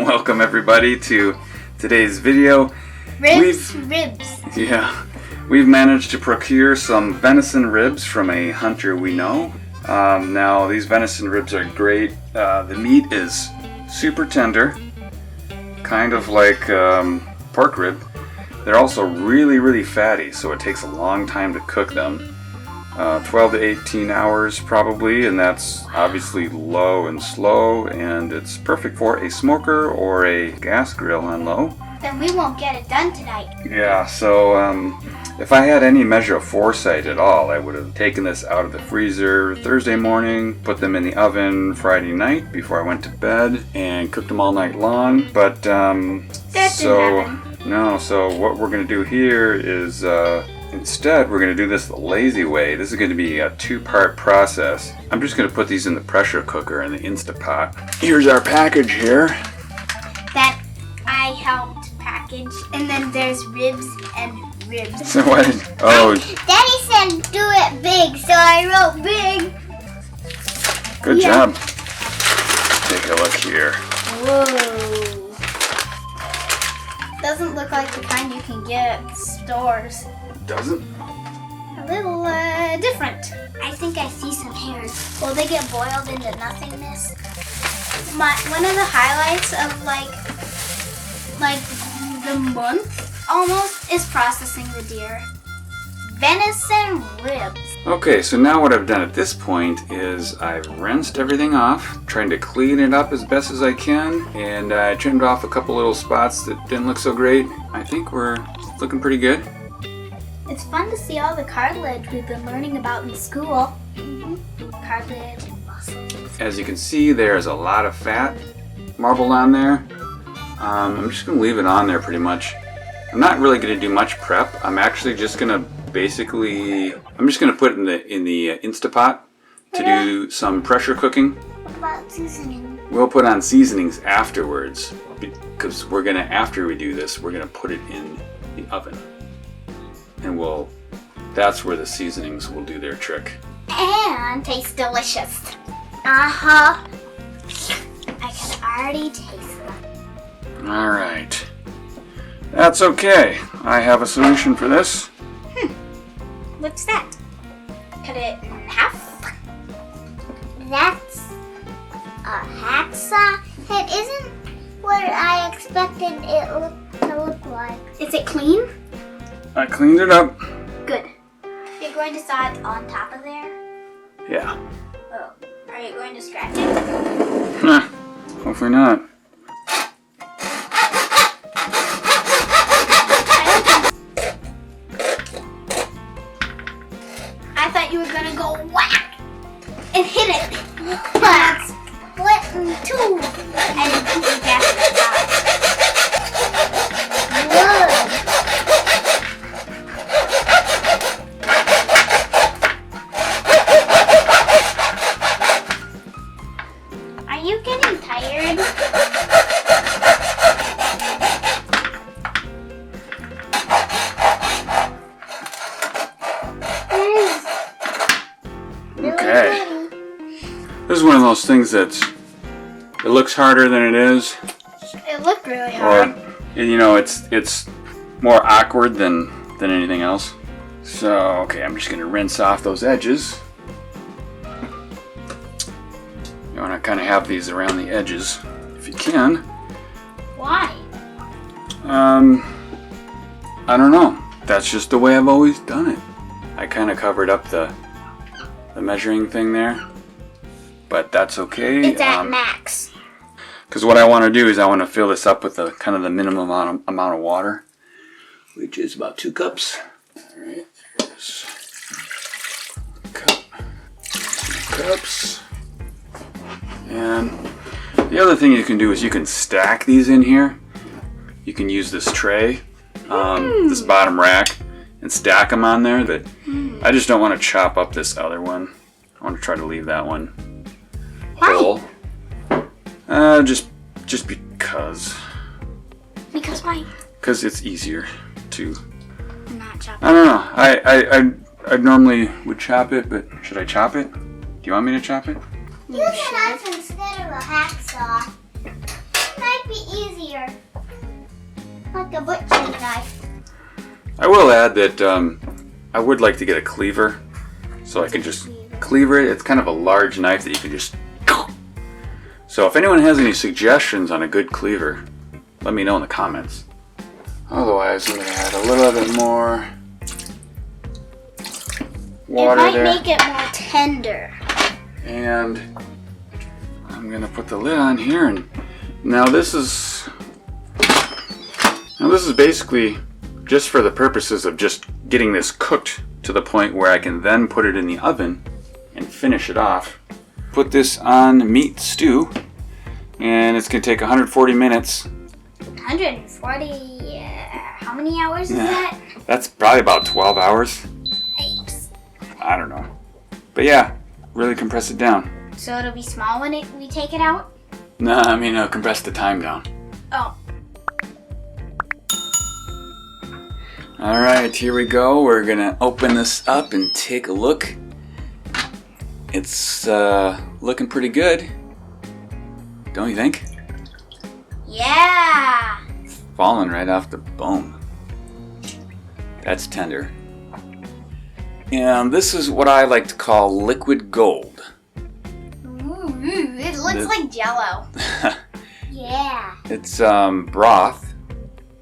Welcome everybody to today's video. Ribs. Yeah, we've managed to procure some venison ribs from a hunter we know. Now these venison ribs are great. The meat is super tender, kind of like pork rib. They're also really fatty, so it takes a long time to cook them. 12 to 18 hours probably, and that's obviously low and slow, and it's perfect for a smoker or a gas grill on low. Then we won't get it done tonight. Yeah, so if I had any measure of foresight at all, I would have taken this out of the freezer Thursday morning, put them in the oven Friday night before I went to bed, and cooked them all night long. But so what we're going to do here is instead we're going to do this the lazy way. This is going to be a two-part process. I'm just going to put these in the pressure cooker in the Instapot. Here's our package here. That I helped package. And then there's ribs and ribs. So what? Daddy said do it big, so I wrote big. Good job. Take a look here. Whoa. Doesn't look like the kind you can get at stores. Doesn't? A little different. I think I see some hairs. Will they get boiled into nothingness? One of the highlights of like the month almost is processing the deer. Venison ribs. Okay, so now what I've done at this point is I've rinsed everything off, trying to clean it up as best as I can, and I trimmed off a couple little spots that didn't look so great. I think we're looking pretty good. It's fun to see all the cartilage we've been learning about in school. Cartilage and muscles. As you can see, there's a lot of fat marbled on there. I'm just going to leave it on there pretty much. I'm not really going to do much prep. I'm actually just going to I'm just going to put it in the Instapot to do some pressure cooking. What about seasoning? We'll put on seasonings afterwards, because after we do this, we're going to put it in the oven. And that's where the seasonings will do their trick. And taste delicious. I can already taste them. Alright. That's okay. I have a solution for this. What's that? Cut it in half? That's a hacksaw. It isn't what I expected it to look like. Is it clean? I cleaned it up. Good. You're going to saw it on top of there? Yeah. Oh. Are you going to scratch it? Hopefully not. I thought you were going to go whack and hit it. But split in two and put it back at the top. Are you getting tired? Okay. This is one of those things it looks harder than it is. It looked really hard. Or, it's more awkward than anything else. So, okay, I'm just going to rinse off those edges. You want to kind of have these around the edges, if you can. Why? I don't know. That's just the way I've always done it. I kind of covered up the measuring thing there, but that's okay. It's at max. Because what I want to do is I want to fill this up with the kind of the minimum amount of water, which is about 2 cups. All right, there's a cup, 2 cups. And the other thing you can do is you can stack these in here. You can use this tray, this bottom rack, and stack them on there. I just don't want to chop up this other one. I want to try to leave that one whole. Just because. Because why? Because it's easier to not chop. I don't know. I normally would chop it, but should I chop it? Do you want me to chop it? Use a knife instead of a hacksaw. It might be easier. Like a butcher's knife. I will add that I would like to get a cleaver so I can just cleaver it. It's kind of a large knife that you can just... So if anyone has any suggestions on a good cleaver, let me know in the comments. Otherwise, I'm going to add a little bit more water it might there. make it more tender. And I'm going to put the lid on here. And now this is basically just for the purposes of just getting this cooked to the point where I can then put it in the oven and finish it off. Put this on meat stew, and it's going to take 140 minutes. 140, how many hours is that? That's probably about 12 hours. Yikes. I don't know. But yeah, really compress it down. So it'll be small when we take it out? No, I mean compress the time down. Oh. Alright, here we go. We're going to open this up and take a look. It's looking pretty good. Don't you think? Yeah. Falling right off the bone. That's tender. And this is what I like to call liquid gold. Ooh, it looks like Jello. Yeah. It's broth,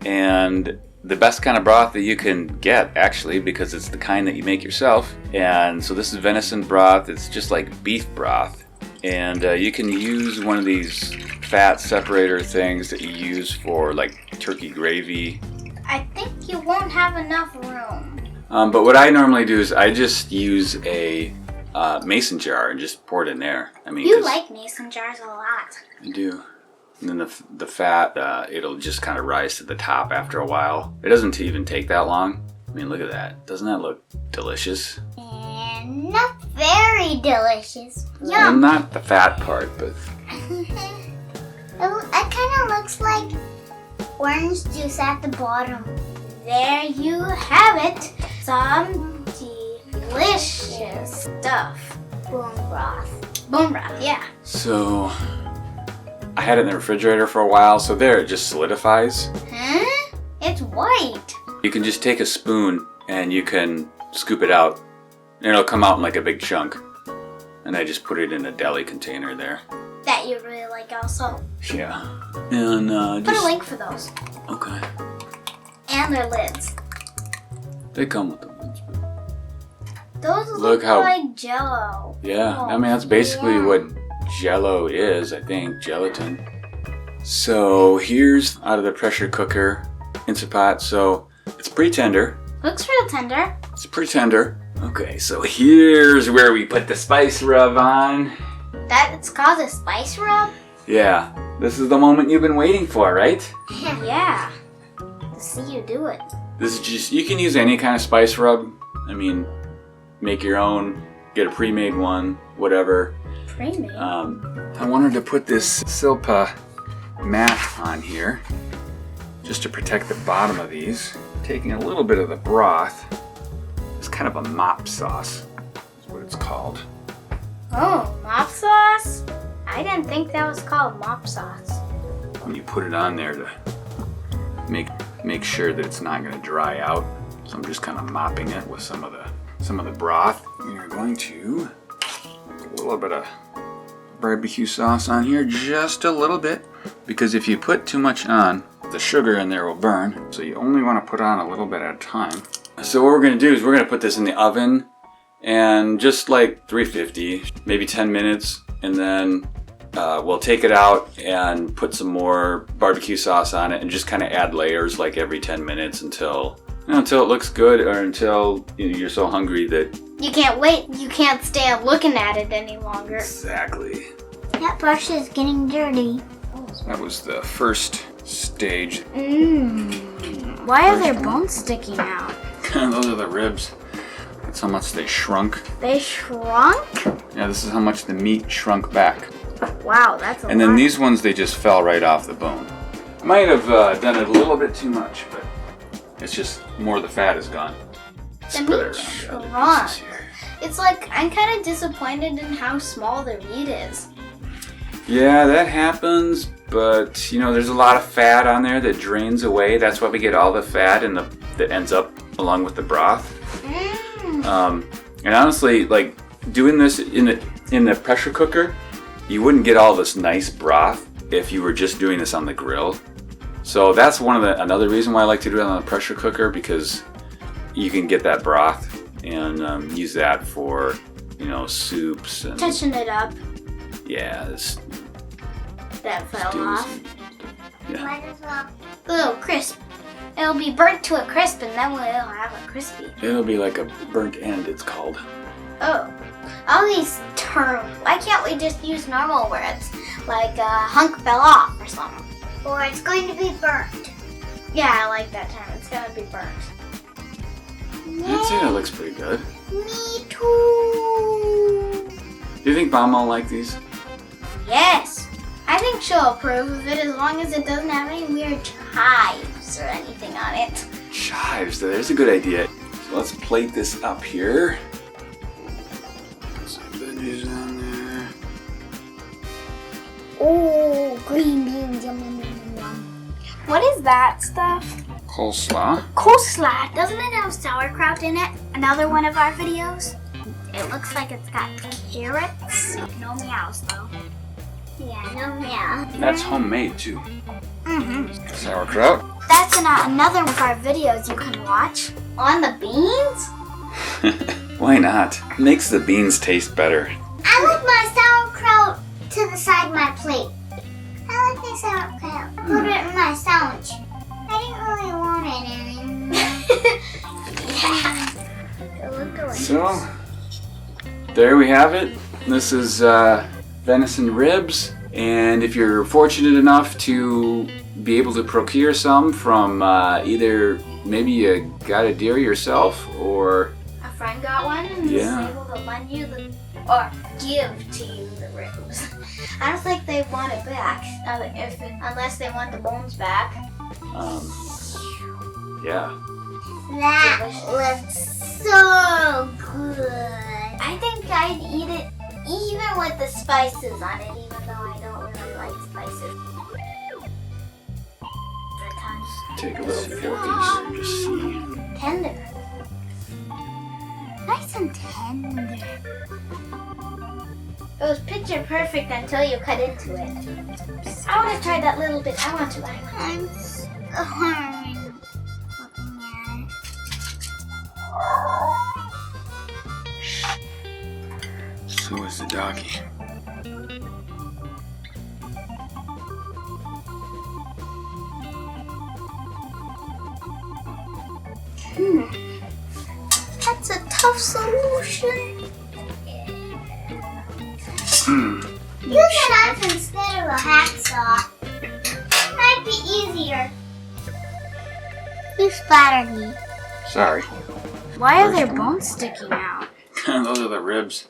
and the best kind of broth that you can get, actually, because it's the kind that you make yourself. And so this is venison broth. It's just like beef broth. And you can use one of these fat separator things that you use for like turkey gravy. I think you won't have enough room. But what I normally do is I just use a mason jar and just pour it in there. I mean, You like mason jars a lot. I do. And then the fat, it'll just kind of rise to the top after a while. It doesn't even take that long. I mean, look at that. Doesn't that look delicious? And not very delicious. Well, Yum. not the fat part, but... It kind of looks like orange juice at the bottom. There you have it. Some delicious stuff. Bone broth. Bone broth, yeah. So, I had it in the refrigerator for a while, so there it just solidifies. Huh? It's white. You can just take a spoon and you can scoop it out, and it'll come out in like a big chunk. And I just put it in a deli container there. That you really like also. Yeah. And Put a link for those. Okay. And their lids. They come with the lids. Those Look look how- like Jello. Yeah, Oh, I mean that's basically yeah. what Jello is, I think, gelatin. So here's out of the pressure cooker, Silpat. So it's pretty tender. Looks real tender. It's pretty tender. Okay, so here's where we put the spice rub on. It's called a spice rub? Yeah, this is the moment you've been waiting for, right? Yeah. To see you do it. This is just, you can use any kind of spice rub. I mean, make your own, get a pre-made one, whatever. Pre-made? I wanted to put this Silpat mat on here just to protect the bottom of these. Taking a little bit of the broth. It's kind of a mop sauce, is what it's called. Oh, mop sauce? I didn't think that was called mop sauce. When you put it on there to make sure that it's not going to dry out. So I'm just kind of mopping it with some of the broth. We are going to put a little bit of barbecue sauce on here, just a little bit, because if you put too much on, the sugar in there will burn. So you only want to put on a little bit at a time. So what we're going to do is we're going to put this in the oven, and just like 350, maybe 10 minutes, and then we'll take it out and put some more barbecue sauce on it and just kind of add layers like every 10 minutes until it looks good, or until you're so hungry that... You can't wait. You can't stand looking at it any longer. Exactly. That brush is getting dirty. So that was the first stage. Why are there bones sticking out? Those are the ribs. That's how much they shrunk. They shrunk? Yeah, this is how much the meat shrunk back. Wow, that's a lot. And then these ones, they just fell right off the bone. I might have done it a little bit too much, but it's just more of the fat is gone. The meat shrunk. It's like, I'm kind of disappointed in how small the meat is. Yeah, that happens, but you know, there's a lot of fat on there that drains away. That's why we get all the fat and that ends up along with the broth. And honestly, like doing this in the pressure cooker, you wouldn't get all this nice broth if you were just doing this on the grill. So that's another reason why I like to do it on the pressure cooker, because you can get that broth and use that for, you know, soups and touching it up. Yeah, That fell off. Yeah. Might as well. Ooh, crisp. It'll be burnt to a crisp, and then we'll have a crispy. It'll be like a burnt end, it's called. Oh, all these terms. Why can't we just use normal words like a hunk fell off or something? Or it's going to be burnt. Yeah, I like that term. It's going to be burnt. I'd say that looks pretty good. Me too. Do you think Mom will like these? Yes. I think she'll approve of it as long as it doesn't have any weird chives or anything on it. Chives, there's a good idea. So let's plate this up here. Put some veggies on there. Oh, green beans. Yum, yum, yum, yum. What is that stuff? Coleslaw. Coleslaw. Doesn't it have sauerkraut in it? Another one of our videos. It looks like it's got carrots. No meows though. Yeah, no meow. That's homemade too. Mm-hmm. Sauerkraut. That's another one of our videos you can watch. On the beans? Why not? Makes the beans taste better. I like my sauerkraut to the side of my plate. I like my sauerkraut. Put it in my sandwich. I didn't really want it anymore. It looked delicious. So, there we have it. This is venison ribs, and if you're fortunate enough to be able to procure some from either maybe you got a deer yourself or a friend got one and was able to lend you or give to you the ribs. I don't think they want it back unless they want the bones back. Yeah. That looks so good. I think I'd eat it even with the spices on it, even though I don't really like spices. Take a little piece and just see. Tender. Nice and tender. It was picture perfect until you cut into it. I want to try that little bit. I'm so hungry looking at it. So is the doggy. That's a tough solution. Use a knife instead of a hacksaw. Might be easier. You splattered me. Sorry. Why are there bones sticking out? Those are the ribs.